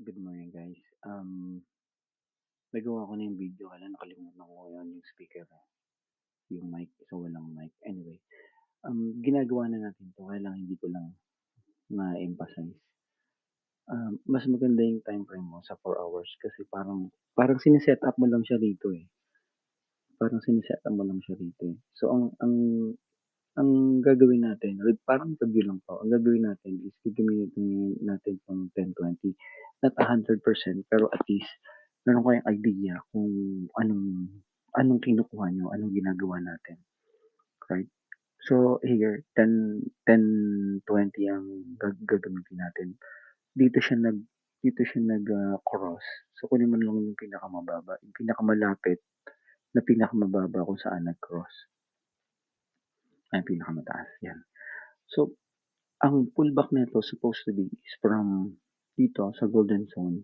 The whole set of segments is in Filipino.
Good morning, guys. Nagawa ko na yung video kaya nakalimutan ko yun yung speaker, yung mic, so walang mic. Anyway, ginagawa na natin to, kaya lang hindi ko lang na-emphasize. Mas maganda yung time frame mo sa 4 hours kasi parang siniset up mo lang siya dito eh. Parang siniset up mo lang siya dito eh. So, ang gagawin natin, parang review lang to. Ang gagawin natin is gagamitin natin tong 10-20. Not 100%, pero at least meron kayong idea kung anong kinukuha nyo, anong ginagawa natin. Right? So, here, 10-20 ang gagamitin natin. Dito siya nag cross. So, kunin mo lang yung pinakamababa, yung pinakamalapit na pinakamababa kung saan nag-cross. Ay, pinakamataas. Yan. So, ang pullback nito supposed to be is from dito sa golden zone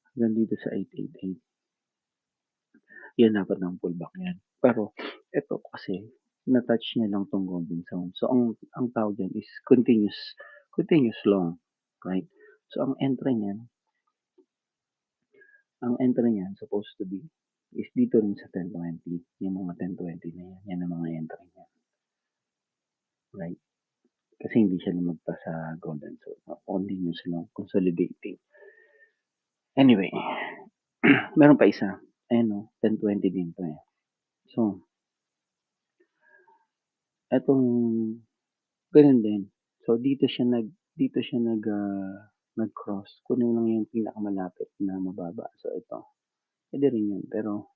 hanggang dito sa 888. Yan dapat ang pullback niyan. Pero ito kasi na-touch niya lang tong golden zone. So ang tawag diyan is continuous long, right? So ang entry niyan supposed to be is dito rin sa 1020. Yung mga 1020 na yan. Yan ang mga entry niya. Right? Kasi hindi siya lumagpas sa golden zone. Continuous long consolidating. Anyway, meron pa isa. Ayan o, 1020 din to eh. So, etong ganun din. So, nag-cross. Kunin lang yung pinakamalapit na mababa. So, ito. Pwede rin yun. Pero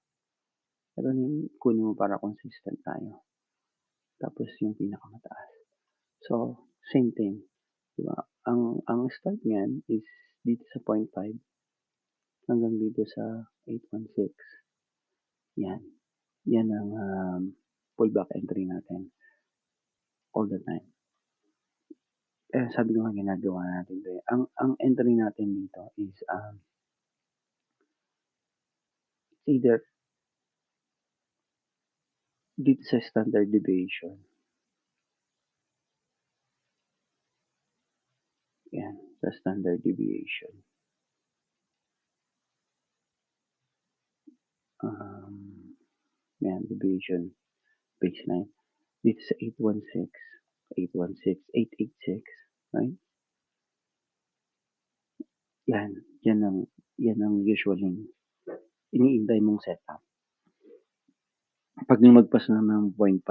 kunin mo para consistent tayo. Tapos yung pinakamataas. So, same thing. Diba? Ang start niyan is dito sa 0.5 hanggang dito sa 816. Yan. Yan ang pullback entry natin all the time. Sabi ko nga ginagawa natin to eh. Ang entry natin dito is either dito sa standard deviation. Yan, sa standard deviation. Yan, deviation baseline. Dito sa 816, 886, right? Yan ang usually iniintay mong setup. Pag lumagpas na ng 0.5,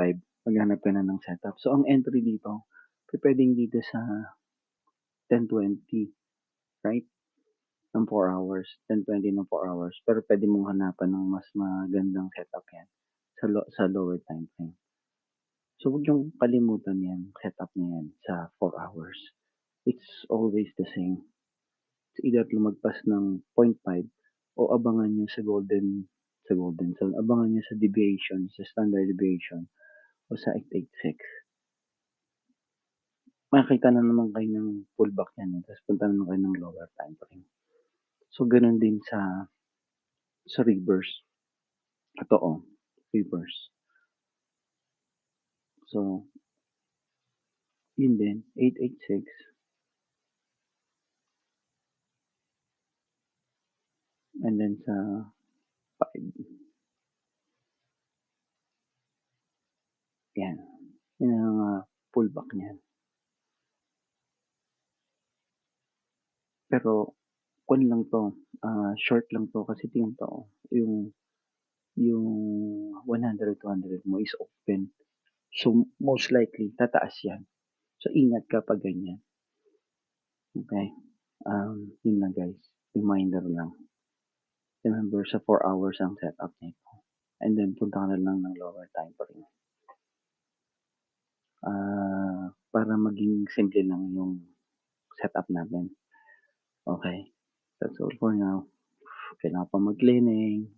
maghanap ka na ng setup. So, ang entry dito, pwedeng dito sa 1020, right? Ng 4 hours, 1020 ng 4 hours. Pero pwede mong hanapan ng mas magandang setup yan sa lower time frame. So, huwag yung kalimutan yan, setup na yan sa 4 hours. It's always the same. It's either lumagpas ng 0.5 o abangan nyo sa golden zone. Abangan nyo sa deviation, sa standard deviation o sa 886. Makikita na naman kayo ng pullback yan. Tapos punta naman kayo ng lower time frame. So, ganun din sa reverse. Ito reverse. So, yun din, 886. And then sa 5. Yan. Yan ang pullback niyan. Pero, lang to. Short lang to kasi tingnan to. Yung 100-200 mo is open. So, most likely, tataas yan. So, ingat ka pag ganyan. Okay? Yun lang guys. Reminder lang. Remember, sa 4 hours ang setup nito. And then, punta ka na lang ng lower time frame. Para maging simple lang yung setup natin. Okay? That's all for now. Kailangan pa mag-cleaning.